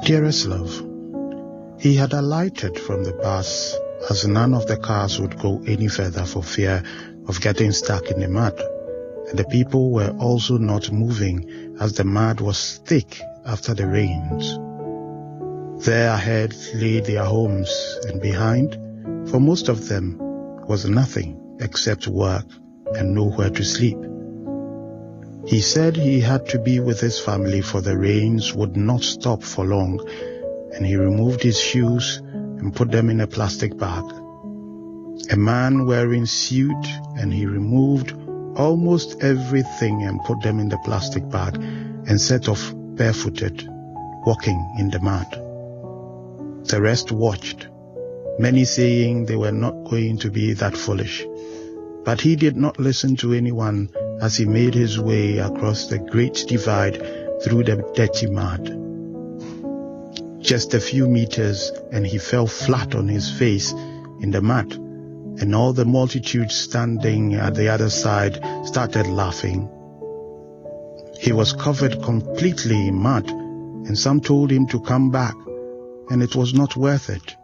Dearest love, he had alighted from the bus as none of the cars would go any further for fear of getting stuck in the mud, and the people were also not moving as the mud was thick after the rains. There ahead lay their homes, and behind, for most of them, was nothing except work and nowhere to sleep. He said he had to be with his family for the rains would not stop for long, and he removed his shoes and put them in a plastic bag. A man wearing suit, and he removed almost everything and put them in the plastic bag and set off barefooted, walking in the mud. The rest watched, many saying they were not going to be that foolish. But he did not listen to anyone as he made his way across the great divide through the dirty mud. Just a few meters and he fell flat on his face in the mud, and all the multitude standing at the other side started laughing. He was covered completely in mud, and some told him to come back, and it was not worth it.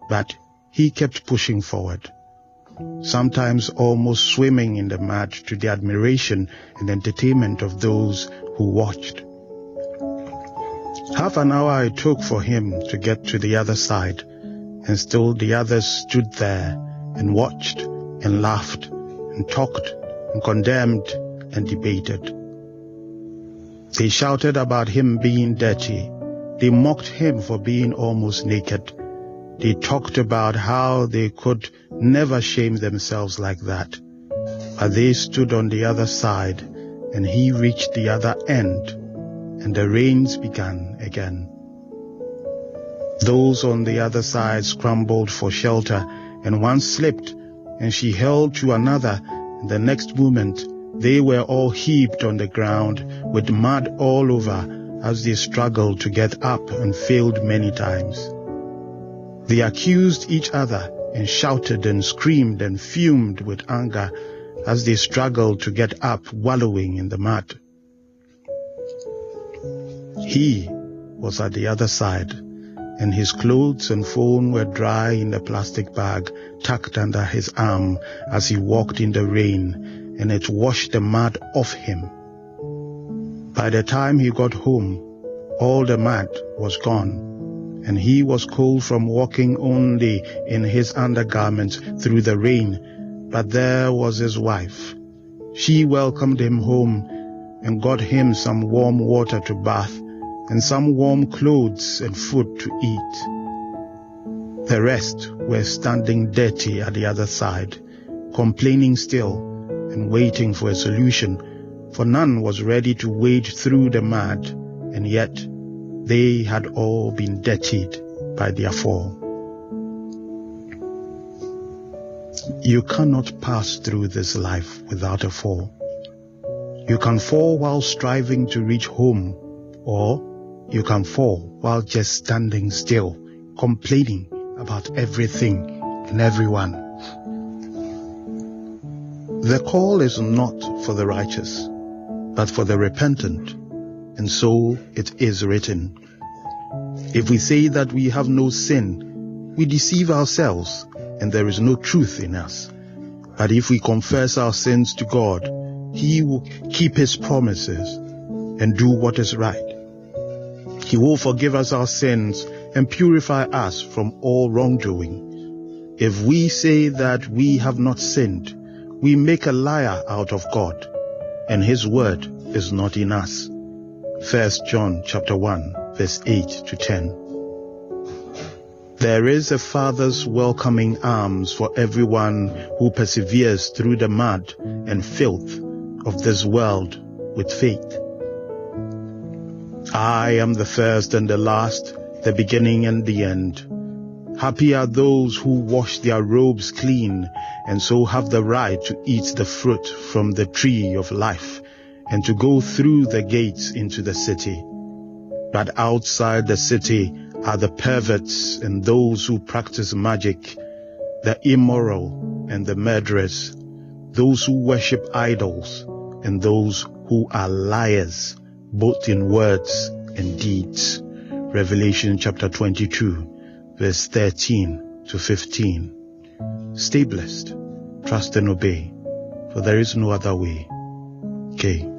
But he kept pushing forward, sometimes almost swimming in the mud to the admiration and entertainment of those who watched. Half an hour it took for him to get to the other side, and still the others stood there and watched and laughed and talked and condemned and debated. They shouted about him being dirty. They mocked him for being almost naked. They talked about how they could never shame themselves like that. But they stood on the other side, and he reached the other end, and the rains began again. Those on the other side scrambled for shelter, and one slipped, and she held to another, and the next moment they were all heaped on the ground with mud all over as they struggled to get up and failed many times. They accused each other and shouted and screamed and fumed with anger as they struggled to get up, wallowing in the mud. He was at the other side, and his clothes and phone were dry in the plastic bag tucked under his arm as he walked in the rain, and it washed the mud off him. By the time he got home, all the mud was gone, and he was cold from walking only in his undergarments through the rain. But there was his wife. She welcomed him home and got him some warm water to bath and some warm clothes and food to eat. The rest were standing dirty at the other side, complaining still and waiting for a solution, for none was ready to wade through the mud, and yet they had all been dirtied by their fall. You cannot pass through this life without a fall. You can fall while striving to reach home, or you can fall while just standing still, complaining about everything and everyone. The call is not for the righteous, but for the repentant, and so it is written. If we say that we have no sin, we deceive ourselves, and there is no truth in us. But if we confess our sins to God, He will keep His promises and do what is right. He will forgive us our sins and purify us from all wrongdoing. If we say that we have not sinned, we make a liar out of God, and His word is not in us. 1 John chapter 1, verse 8 to 10. There is a Father's welcoming arms for everyone who perseveres through the mud and filth of this world with faith. I am the first and the last, the beginning and the end. Happy are those who wash their robes clean and so have the right to eat the fruit from the tree of life and to go through the gates into the city. But outside the city are the perverts and those who practice magic, the immoral and the murderers, those who worship idols, and those who are liars, both in words and deeds. Revelation chapter 22, verse 13 to 15. Stay blessed, trust and obey, for there is no other way. Okay.